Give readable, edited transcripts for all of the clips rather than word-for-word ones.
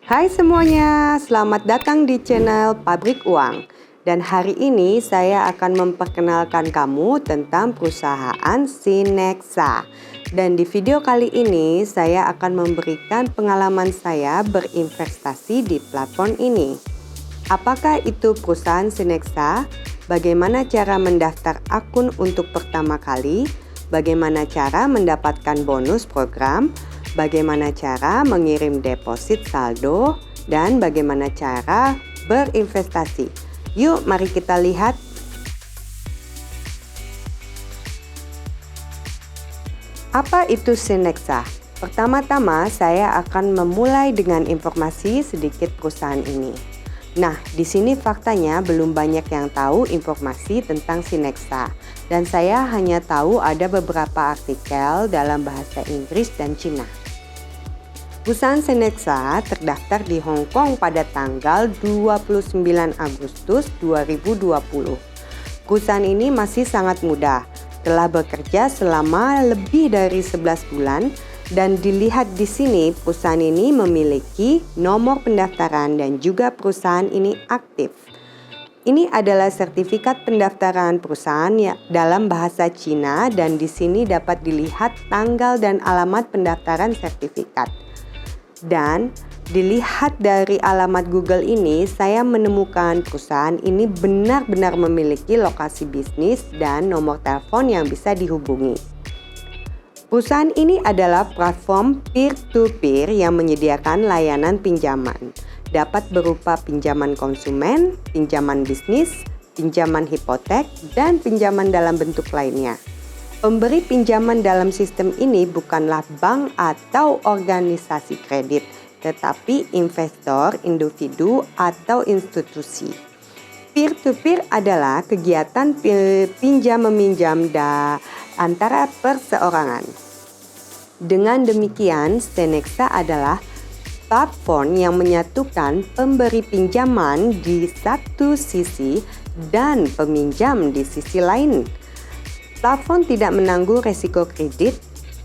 Hai semuanya, selamat datang di channel Pabrik Uang. Dan hari ini saya akan memperkenalkan kamu tentang perusahaan Sinexa. Dan di video kali ini saya akan memberikan pengalaman saya berinvestasi di platform ini. Apakah itu perusahaan Sinexa? Bagaimana cara mendaftar akun untuk pertama kali? Bagaimana cara mendapatkan bonus program? Bagaimana cara mengirim deposit saldo, dan bagaimana cara berinvestasi. Yuk, mari kita lihat. Apa itu Sinexa? Pertama-tama saya akan memulai dengan informasi sedikit perusahaan ini. Nah, di sini faktanya belum banyak yang tahu informasi tentang Sinexa, dan saya hanya tahu ada beberapa artikel dalam bahasa Inggris dan Cina. Perusahaan Sinexa terdaftar di Hong Kong pada tanggal 29 Agustus 2020. Perusahaan ini masih sangat muda, telah bekerja selama lebih dari 11 bulan, dan dilihat di sini perusahaan ini memiliki nomor pendaftaran dan juga perusahaan ini aktif. Ini adalah sertifikat pendaftaran perusahaan dalam bahasa Cina, dan di sini dapat dilihat tanggal dan alamat pendaftaran sertifikat. Dan dilihat dari alamat Google ini, saya menemukan perusahaan ini benar-benar memiliki lokasi bisnis dan nomor telepon yang bisa dihubungi. Perusahaan ini adalah platform peer-to-peer yang menyediakan layanan pinjaman. Dapat berupa pinjaman konsumen, pinjaman bisnis, pinjaman hipotek, dan pinjaman dalam bentuk lainnya. Pemberi pinjaman dalam sistem ini bukanlah bank atau organisasi kredit, tetapi investor, individu, atau institusi. Peer-to-peer adalah kegiatan pinjam-meminjam antara perseorangan. Dengan demikian, Sinexa adalah platform yang menyatukan pemberi pinjaman di satu sisi dan peminjam di sisi lain. Platform tidak menanggung resiko kredit.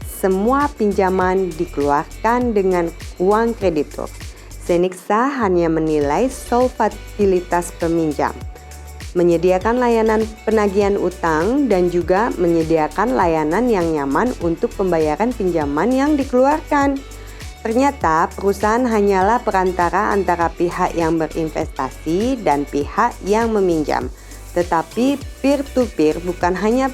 Semua pinjaman dikeluarkan dengan uang kreditur. Sinexa hanya menilai solvabilitas peminjam, menyediakan layanan penagihan utang, dan juga menyediakan layanan yang nyaman untuk pembayaran pinjaman yang dikeluarkan. Ternyata perusahaan hanyalah perantara antara pihak yang berinvestasi dan pihak yang meminjam. Tetapi peer-to-peer bukan hanya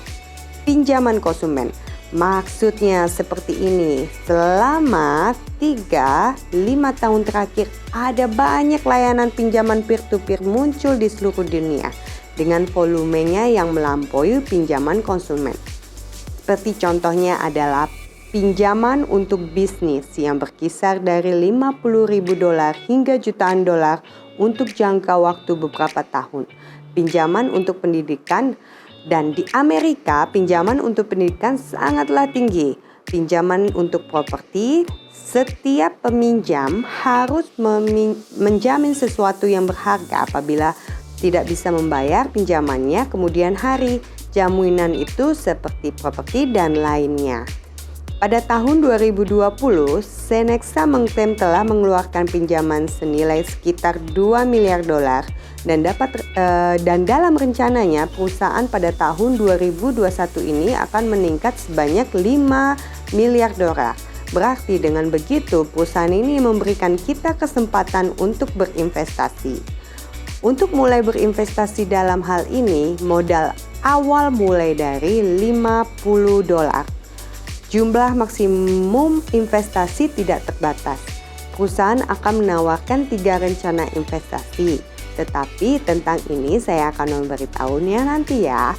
pinjaman konsumen. Maksudnya seperti ini, selama 3-5 tahun terakhir ada banyak layanan pinjaman peer-to-peer muncul di seluruh dunia dengan volumenya yang melampaui pinjaman konsumen. Seperti contohnya adalah pinjaman untuk bisnis yang berkisar dari $50.000 hingga jutaan dolar untuk jangka waktu beberapa tahun. Pinjaman untuk pendidikan. Dan di Amerika, pinjaman untuk pendidikan sangatlah tinggi. Pinjaman untuk properti, setiap peminjam harus menjamin sesuatu yang berharga apabila tidak bisa membayar pinjamannya kemudian hari. Jaminan itu seperti properti dan lainnya. Pada tahun 2020, Sinexa mengklaim telah mengeluarkan pinjaman senilai sekitar $2 miliar dan dalam rencananya perusahaan pada tahun 2021 ini akan meningkat sebanyak $5 miliar. Berarti dengan begitu perusahaan ini memberikan kita kesempatan untuk berinvestasi. Untuk mulai berinvestasi dalam hal ini, modal awal mulai dari $50. Jumlah maksimum investasi tidak terbatas. Perusahaan akan menawarkan 3 rencana investasi. Tetapi tentang ini saya akan memberitahunya nanti ya.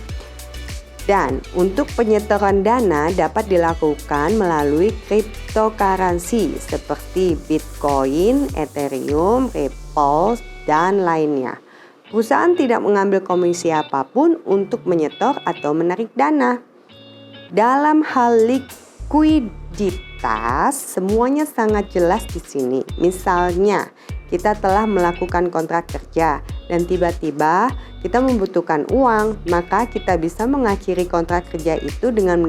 Dan untuk penyetoran dana dapat dilakukan melalui cryptocurrency seperti Bitcoin, Ethereum, Ripple, dan lainnya. Perusahaan tidak mengambil komisi apapun untuk menyetor atau menarik dana. Dalam hal likuiditas, semuanya sangat jelas di sini. Misalnya, kita telah melakukan kontrak kerja dan tiba-tiba kita membutuhkan uang, maka kita bisa mengakhiri kontrak kerja itu dengan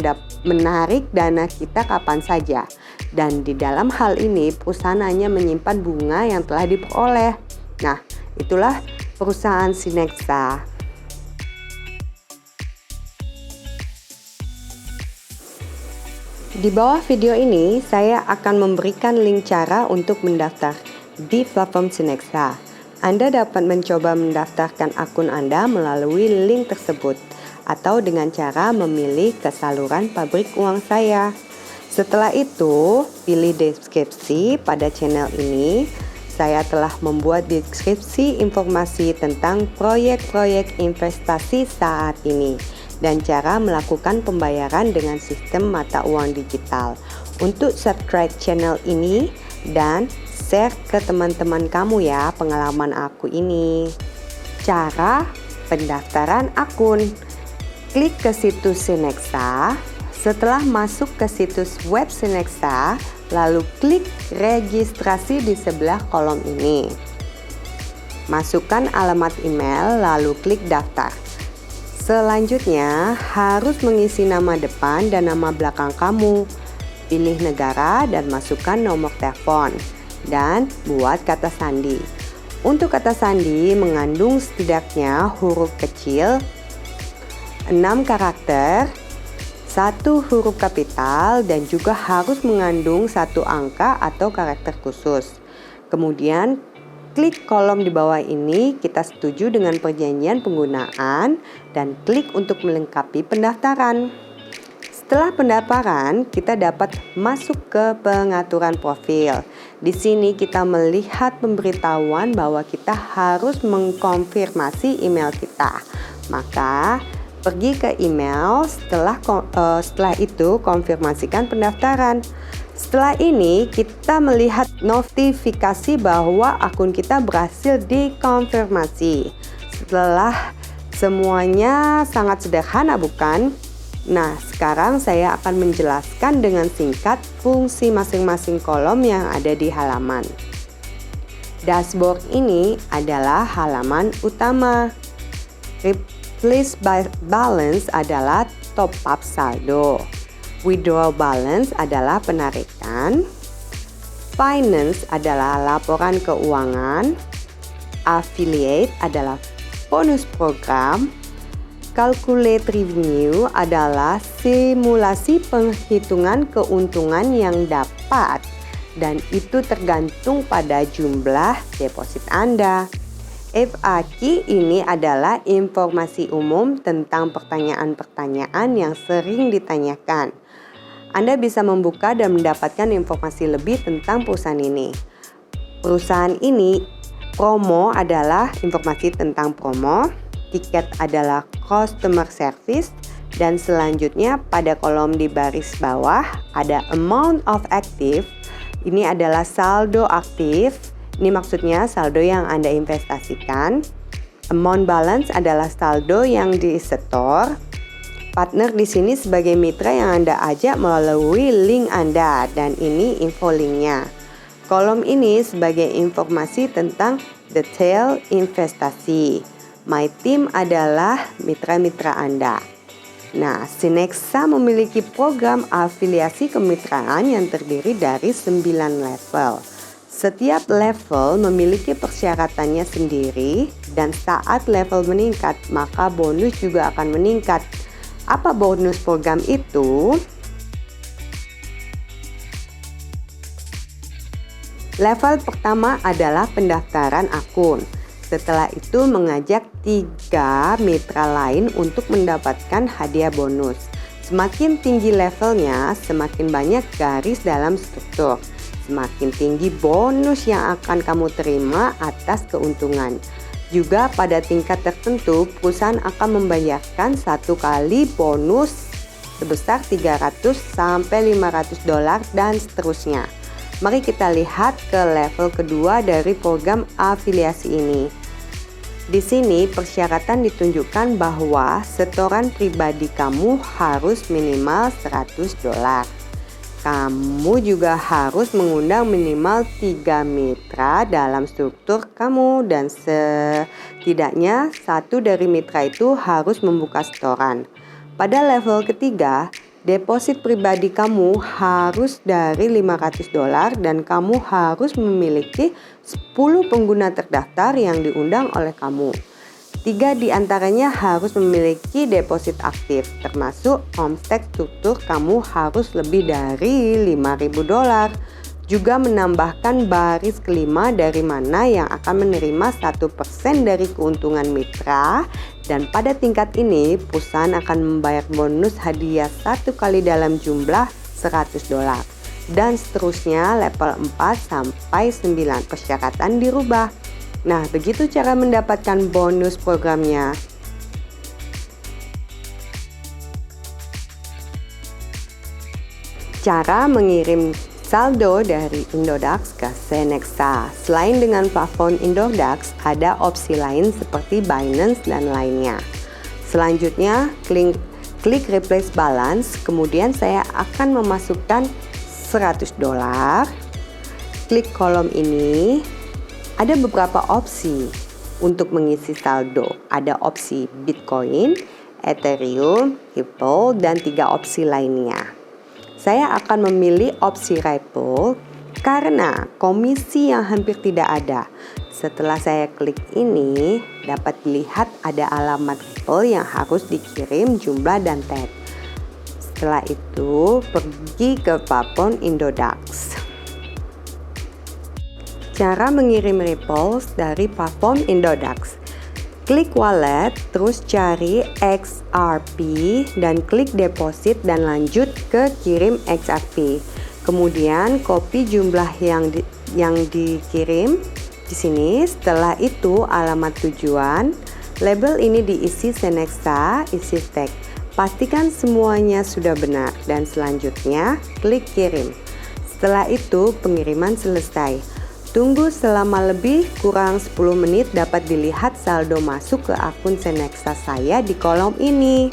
menarik dana kita kapan saja. Dan di dalam hal ini, perusahaan hanya menyimpan bunga yang telah diperoleh. Nah, itulah perusahaan Synexa. Di bawah video ini, saya akan memberikan link cara untuk mendaftar di platform Synexa. Anda dapat mencoba mendaftarkan akun Anda melalui link tersebut atau dengan cara memilih ke saluran pabrik uang saya. Setelah itu, pilih deskripsi pada channel ini. Saya telah membuat deskripsi informasi tentang proyek-proyek investasi saat ini dan cara melakukan pembayaran dengan sistem mata uang digital. Untuk subscribe channel ini dan share ke teman-teman kamu ya pengalaman aku ini. Cara pendaftaran akun. Klik ke situs Synexa. Setelah masuk ke situs web Synexa, lalu klik registrasi di sebelah kolom ini. Masukkan alamat email lalu klik daftar. Selanjutnya harus mengisi nama depan dan nama belakang kamu. Pilih negara dan masukkan nomor telepon. Dan buat kata sandi. Untuk kata sandi mengandung setidaknya huruf kecil 6 karakter, 1 huruf kapital dan juga harus mengandung 1 angka atau karakter khusus. Kemudian klik kolom di bawah ini, kita setuju dengan perjanjian penggunaan dan klik untuk melengkapi pendaftaran. Setelah pendaftaran, kita dapat masuk ke pengaturan profil. Di sini kita melihat pemberitahuan bahwa kita harus mengkonfirmasi email kita. Maka, pergi ke email, setelah itu konfirmasikan pendaftaran. Setelah ini, kita melihat notifikasi bahwa akun kita berhasil dikonfirmasi. Setelah semuanya sangat sederhana, bukan? Nah, sekarang saya akan menjelaskan dengan singkat fungsi masing-masing kolom yang ada di halaman. Dashboard ini adalah halaman utama. Replace balance adalah top up saldo. Withdraw balance adalah penarikan. Finance adalah laporan keuangan. Affiliate adalah bonus program. Calculate revenue adalah simulasi penghitungan keuntungan yang dapat dan itu tergantung pada jumlah deposit Anda. FAQ ini adalah informasi umum tentang pertanyaan-pertanyaan yang sering ditanyakan. Anda bisa membuka dan mendapatkan informasi lebih tentang perusahaan ini. Perusahaan ini, promo adalah informasi tentang promo. Tiket adalah customer service dan selanjutnya pada kolom di baris bawah ada amount of active. Ini adalah saldo aktif. Ini maksudnya saldo yang Anda investasikan. Amount balance adalah saldo yang disetor. Partner di sini sebagai mitra yang Anda ajak melalui link Anda dan ini info linknya. Kolom ini sebagai informasi tentang detail investasi. My Team adalah mitra-mitra Anda. Nah, Synexa memiliki program afiliasi kemitraan yang terdiri dari 9 level. Setiap level memiliki persyaratannya sendiri dan saat level meningkat, maka bonus juga akan meningkat. Apa bonus program itu? Level pertama adalah pendaftaran akun. Setelah itu mengajak 3 mitra lain untuk mendapatkan hadiah bonus. Semakin tinggi levelnya, semakin banyak garis dalam struktur. Semakin tinggi bonus yang akan kamu terima atas keuntungan. Juga pada tingkat tertentu, perusahaan akan membayarkan 1 kali bonus sebesar $300-500 dan seterusnya. Mari kita lihat ke level kedua dari program afiliasi ini. Di sini persyaratan ditunjukkan bahwa setoran pribadi kamu harus minimal $100. Kamu juga harus mengundang minimal 3 mitra dalam struktur kamu dan setidaknya satu dari mitra itu harus membuka setoran. Pada level ketiga, deposit pribadi kamu harus dari $500 dan kamu harus memiliki 10 pengguna terdaftar yang diundang oleh kamu. 3 di antaranya harus memiliki deposit aktif, termasuk omset struktur kamu harus lebih dari $5.000. Juga menambahkan baris kelima dari mana yang akan menerima 1% dari keuntungan mitra, dan pada tingkat ini perusahaan akan membayar bonus hadiah 1 kali dalam jumlah $100. Dan seterusnya level 4 sampai 9 persyaratan dirubah. Nah, begitu cara mendapatkan bonus programnya. Cara mengirim saldo dari Indodax ke Senexa. Selain dengan platform Indodax, ada opsi lain seperti Binance dan lainnya. Selanjutnya, klik replace balance, kemudian saya akan memasukkan $100. Klik kolom ini. Ada beberapa opsi untuk mengisi saldo. Ada opsi Bitcoin, Ethereum, Ripple, dan 3 opsi lainnya. Saya akan memilih opsi Ripple karena komisi yang hampir tidak ada. Setelah saya klik ini, dapat dilihat ada alamat Ripple yang harus dikirim jumlah dan tag. Setelah itu, pergi ke platform Indodax. Cara mengirim Ripple dari platform Indodax. Klik wallet, terus cari XRP dan klik deposit dan lanjut ke kirim XRP. Kemudian copy jumlah yang dikirim di sini. Setelah itu alamat tujuan. Label ini diisi Senexa, isi tag. Pastikan semuanya sudah benar dan selanjutnya klik kirim. Setelah itu pengiriman selesai. Tunggu selama lebih kurang 10 menit dapat dilihat saldo masuk ke akun Senexa saya di kolom ini.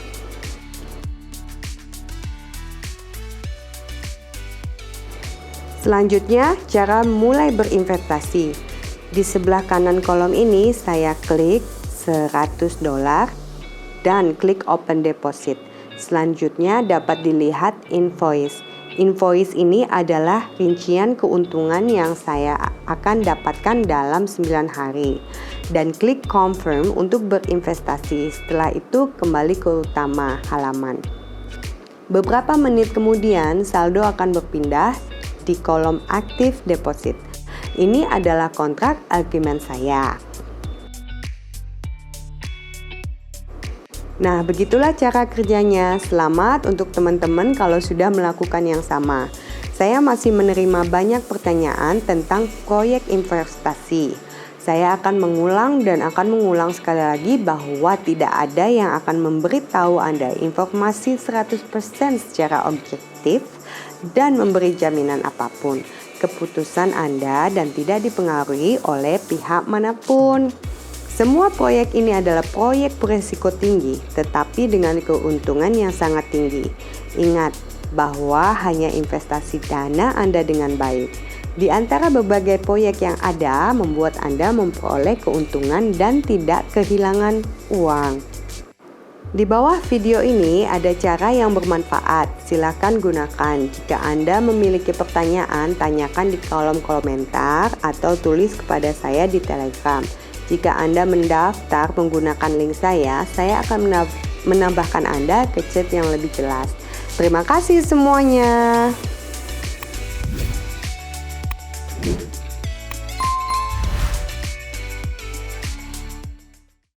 Selanjutnya, cara mulai berinvestasi. Di sebelah kanan kolom ini saya klik $100 dan klik open deposit. Selanjutnya dapat dilihat invoice. Invoice ini adalah rincian keuntungan yang saya akan dapatkan dalam 9 hari. Dan klik confirm untuk berinvestasi. Setelah itu kembali ke utama halaman. Beberapa menit kemudian saldo akan berpindah di kolom active deposit. Ini adalah kontrak agreement saya. Nah, begitulah cara kerjanya. Selamat untuk teman-teman kalau sudah melakukan yang sama. Saya masih menerima banyak pertanyaan tentang proyek investasi. Saya akan mengulang sekali lagi bahwa tidak ada yang akan memberitahu Anda informasi 100% secara objektif dan memberi jaminan apapun. Keputusan Anda dan tidak dipengaruhi oleh pihak manapun. Semua proyek ini adalah proyek berisiko tinggi, tetapi dengan keuntungan yang sangat tinggi. Ingat bahwa hanya investasi dana Anda dengan baik. Di antara berbagai proyek yang ada, membuat Anda memperoleh keuntungan dan tidak kehilangan uang. Di bawah video ini ada cara yang bermanfaat, silakan gunakan. Jika Anda memiliki pertanyaan, tanyakan di kolom komentar atau tulis kepada saya di Telegram. Jika Anda mendaftar menggunakan link saya akan menambahkan Anda ke chat yang lebih jelas. Terima kasih semuanya.